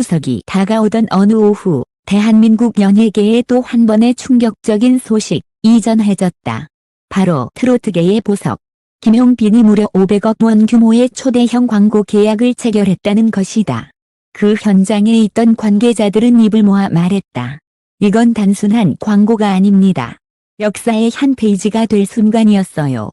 추석이 다가오던 어느 오후, 대한민국 연예계에 또 한 번의 충격적인 소식이 전해졌다. 바로 트로트계의 보석, 김용빈이 무려 500억 원 규모의 초대형 광고 계약을 체결했다는 것이다. 그 현장에 있던 관계자들은 입을 모아 말했다. 이건 단순한 광고가 아닙니다. 역사의 한 페이지가 될 순간이었어요.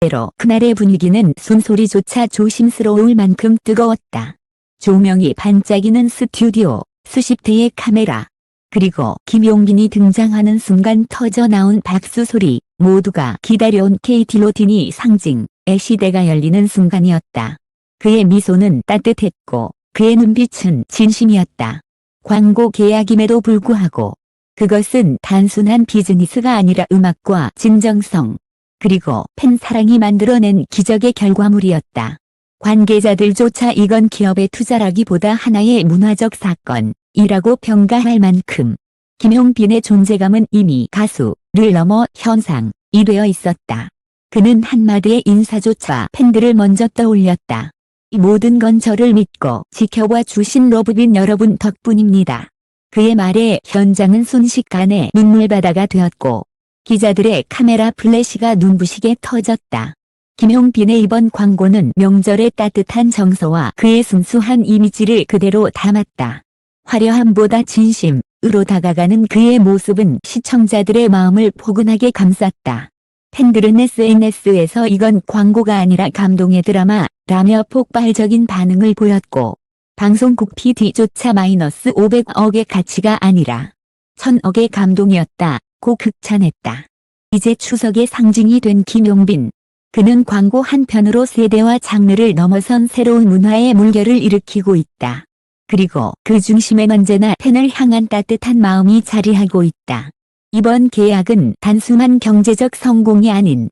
때로 그날의 분위기는 숨소리조차 조심스러울 만큼 뜨거웠다. 조명이 반짝이는 스튜디오, 수십 대의 카메라, 그리고 김용빈이 등장하는 순간 터져나온 박수 소리, 모두가 기다려온 KT 로틴이 상징의 시대가 열리는 순간이었다. 그의 미소는 따뜻했고 그의 눈빛은 진심이었다. 광고 계약임에도 불구하고 그것은 단순한 비즈니스가 아니라 음악과 진정성, 그리고 팬 사랑이 만들어낸 기적의 결과물이었다. 관계자들조차 이건 기업의 투자라기보다 하나의 문화적 사건이라고 평가할 만큼 김용빈의 존재감은 이미 가수를 넘어 현상이 되어 있었다. 그는 한마디의 인사조차 팬들을 먼저 떠올렸다. 이 모든 건 저를 믿고 지켜봐 주신 러브빈 여러분 덕분입니다. 그의 말에 현장은 순식간에 눈물바다가 되었고 기자들의 카메라 플래시가 눈부시게 터졌다. 김용빈의 이번 광고는 명절의 따뜻한 정서와 그의 순수한 이미지를 그대로 담았다. 화려함보다 진심으로 다가가는 그의 모습은 시청자들의 마음을 포근하게 감쌌다. 팬들은 SNS에서 이건 광고가 아니라 감동의 드라마라며 폭발적인 반응을 보였고 방송국 PD조차 -500억의 가치가 아니라 1000억의 감동이었다고 극찬했다. 이제 추석의 상징이 된 김용빈. 그는 광고 한 편으로 세대와 장르를 넘어선 새로운 문화의 물결을 일으키고 있다. 그리고 그 중심엔 언제나 팬을 향한 따뜻한 마음이 자리하고 있다. 이번 계약은 단순한 경제적 성공이 아닌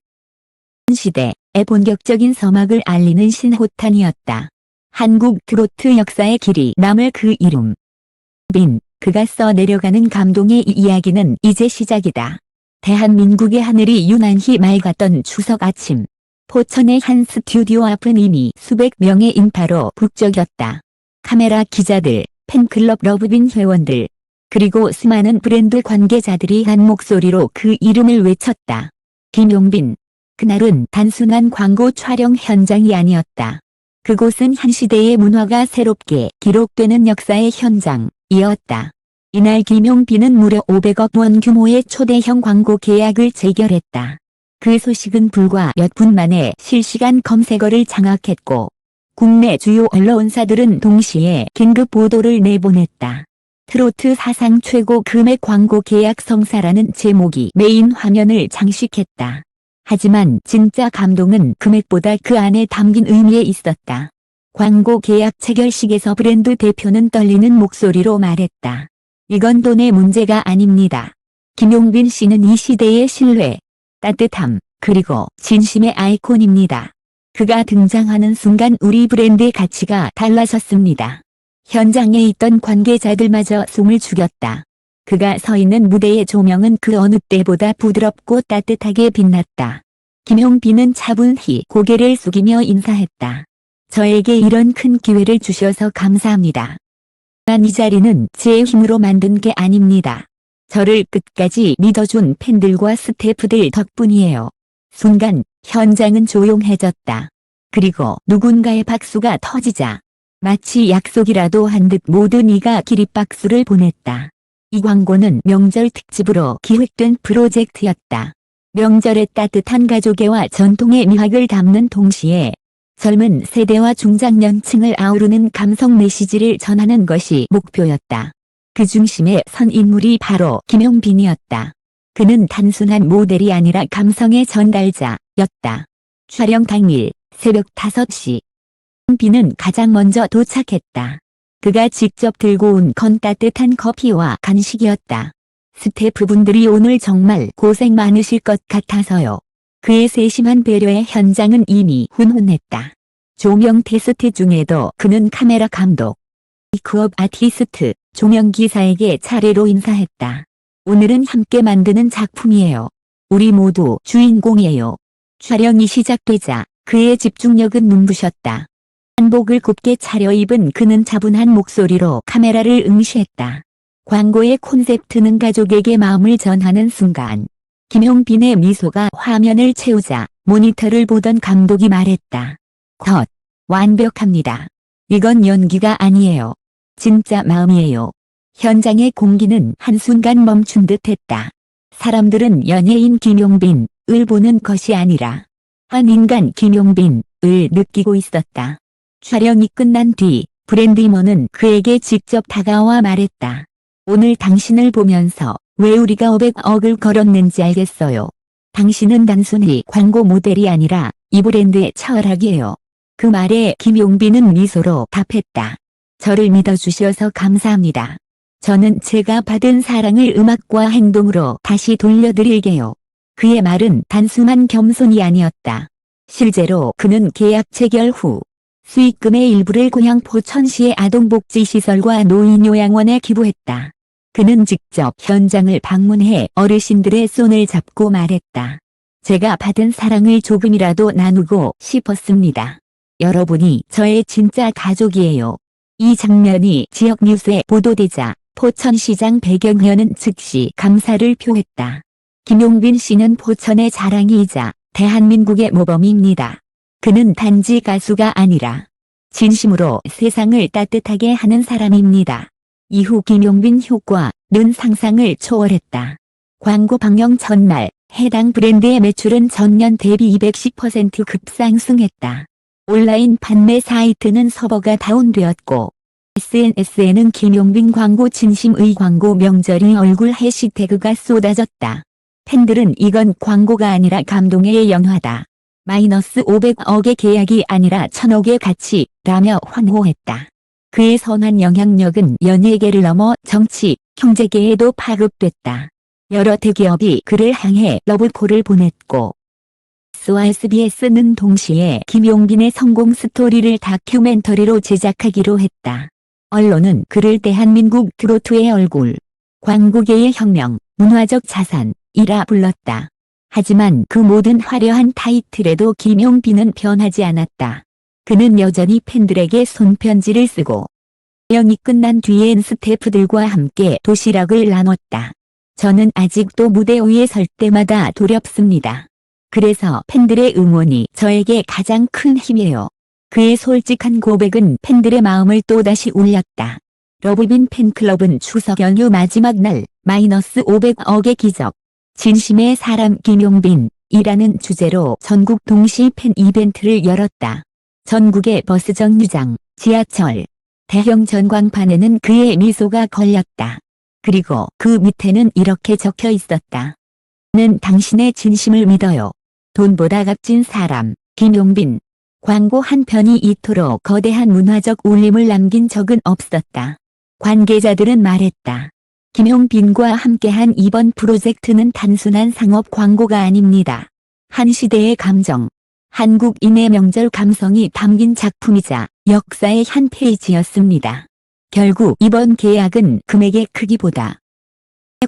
시대의 본격적인 서막을 알리는 신호탄이었다. 한국 트로트 역사의 길이 남을 그 이름. 그가 써내려가는 감동의 이 이야기는 이제 시작이다. 대한민국의 하늘이 유난히 맑았던 추석 아침. 포천의 한 스튜디오 앞은 이미 수백 명의 인파로 북적였다. 카메라 기자들, 팬클럽 러브빈 회원들, 그리고 수많은 브랜드 관계자들이 한 목소리로 그 이름을 외쳤다. 김용빈. 그날은 단순한 광고 촬영 현장이 아니었다. 그곳은 한 시대의 문화가 새롭게 기록되는 역사의 현장이었다. 이날 김용빈은 무려 500억 원 규모의 초대형 광고 계약을 체결했다. 그 소식은 불과 몇 분 만에 실시간 검색어를 장악했고 국내 주요 언론사들은 동시에 긴급 보도를 내보냈다. 트로트 사상 최고 금액 광고 계약 성사라는 제목이 메인 화면을 장식했다. 하지만 진짜 감동은 금액보다 그 안에 담긴 의미에 있었다. 광고 계약 체결식에서 브랜드 대표는 떨리는 목소리로 말했다. 이건 돈의 문제가 아닙니다. 김용빈 씨는 이 시대의 신뢰, 따뜻함, 그리고 진심의 아이콘입니다. 그가 등장하는 순간 우리 브랜드의 가치가 달라졌습니다. 현장에 있던 관계자들마저 숨을 죽였다. 그가 서 있는 무대의 조명은 그 어느 때보다 부드럽고 따뜻하게 빛났다. 김용빈은 차분히 고개를 숙이며 인사했다. 저에게 이런 큰 기회를 주셔서 감사합니다. 난 이 자리는 제 힘으로 만든 게 아닙니다. 저를 끝까지 믿어준 팬들과 스태프들 덕분이에요. 순간 현장은 조용해졌다. 그리고 누군가의 박수가 터지자 마치 약속이라도 한 듯 모든 이가 기립박수를 보냈다. 이 광고는 명절 특집으로 기획된 프로젝트였다. 명절의 따뜻한 가족애와 전통의 미학을 담는 동시에 젊은 세대와 중장년층을 아우르는 감성 메시지를 전하는 것이 목표였다. 그 중심에 선 인물이 바로 김용빈이었다. 그는 단순한 모델이 아니라 감성의 전달자였다. 촬영 당일 새벽 5시. 김용빈은 가장 먼저 도착했다. 그가 직접 들고 온 건 따뜻한 커피와 간식이었다. 스태프분들이 오늘 정말 고생 많으실 것 같아서요. 그의 세심한 배려에 현장은 이미 훈훈했다. 조명 테스트 중에도 그는 카메라 감독, 메이크업 아티스트, 조명 기사에게 차례로 인사했다. 오늘은 함께 만드는 작품이에요. 우리 모두 주인공이에요. 촬영이 시작되자 그의 집중력은 눈부셨다. 한복을 곱게 차려입은 그는 차분한 목소리로 카메라를 응시했다. 광고의 콘셉트는 가족에게 마음을 전하는 순간. 김용빈의 미소가 화면을 채우자 모니터를 보던 감독이 말했다. 컷. 완벽합니다. 이건 연기가 아니에요. 진짜 마음이에요. 현장의 공기는 한순간 멈춘 듯했다. 사람들은 연예인 김용빈을 보는 것이 아니라 한 인간 김용빈을 느끼고 있었다. 촬영이 끝난 뒤 브랜드 임원은 그에게 직접 다가와 말했다. 오늘 당신을 보면서 왜 우리가 500억을 걸었는지 알겠어요. 당신은 단순히 광고 모델이 아니라 이 브랜드의 철학이에요. 그 말에 김용빈은 미소로 답했다. 저를 믿어주셔서 감사합니다. 저는 제가 받은 사랑을 음악과 행동으로 다시 돌려드릴게요. 그의 말은 단순한 겸손이 아니었다. 실제로 그는 계약 체결 후 수익금의 일부를 고향 포천시의 아동복지시설과 노인요양원에 기부했다. 그는 직접 현장을 방문해 어르신들의 손을 잡고 말했다. 제가 받은 사랑을 조금이라도 나누고 싶었습니다. 여러분이 저의 진짜 가족이에요. 이 장면이 지역 뉴스에 보도되자 포천시장 배경현은 즉시 감사를 표했다. 김용빈 씨는 포천의 자랑이자 대한민국의 모범입니다. 그는 단지 가수가 아니라 진심으로 세상을 따뜻하게 하는 사람입니다. 이후 김용빈 효과는 상상을 초월했다. 광고 방영 전날 해당 브랜드의 매출은 전년 대비 210% 급상승했다. 온라인 판매 사이트는 서버가 다운되었고 SNS에는 김용빈 광고 진심의 광고 명절이 얼굴 해시태그가 쏟아졌다. 팬들은 이건 광고가 아니라 감동의 영화다. 마이너스 500억의 계약이 아니라 1000억의 가치라며 환호했다. 그의 선한 영향력은 연예계를 넘어 정치, 경제계에도 파급됐다. 여러 대기업이 그를 향해 러브콜을 보냈고 S와 SBS는 동시에 김용빈의 성공 스토리를 다큐멘터리로 제작하기로 했다. 언론은 그를 대한민국 트로트의 얼굴, 광고계의 혁명, 문화적 자산이라 불렀다. 하지만 그 모든 화려한 타이틀에도 김용빈은 변하지 않았다. 그는 여전히 팬들에게 손편지를 쓰고 촬영이 끝난 뒤엔 스태프들과 함께 도시락을 나눴다. 저는 아직도 무대 위에 설 때마다 두렵습니다. 그래서 팬들의 응원이 저에게 가장 큰 힘이에요. 그의 솔직한 고백은 팬들의 마음을 또다시 울렸다. 러브빈 팬클럽은 추석 연휴 마지막 날 마이너스 500억의 기적, 진심의 사람 김용빈이라는 주제로 전국 동시 팬 이벤트를 열었다. 전국의 버스 정류장, 지하철, 대형 전광판에는 그의 미소가 걸렸다. 그리고 그 밑에는 이렇게 적혀 있었다. 는 당신의 진심을 믿어요. 돈보다 값진 사람, 김용빈. 광고 한 편이 이토록 거대한 문화적 울림을 남긴 적은 없었다. 관계자들은 말했다. 김용빈과 함께한 이번 프로젝트는 단순한 상업 광고가 아닙니다. 한 시대의 감정, 한국인의 명절 감성이 담긴 작품이자 역사의 한 페이지였습니다. 결국 이번 계약은 금액의 크기보다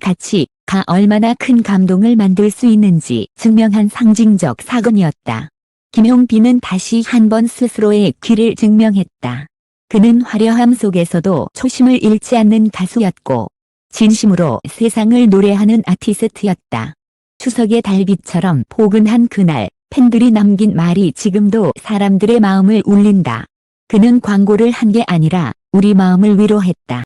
가치가 얼마나 큰 감동을 만들 수 있는지 증명한 상징적 사건이었다. 김용빈은 다시 한번 스스로의 귀를 증명했다. 그는 화려함 속에서도 초심을 잃지 않는 가수였고 진심으로 세상을 노래하는 아티스트였다. 추석의 달빛처럼 포근한 그날 팬들이 남긴 말이 지금도 사람들의 마음을 울린다. 그는 광고를 한 게 아니라 우리 마음을 위로했다.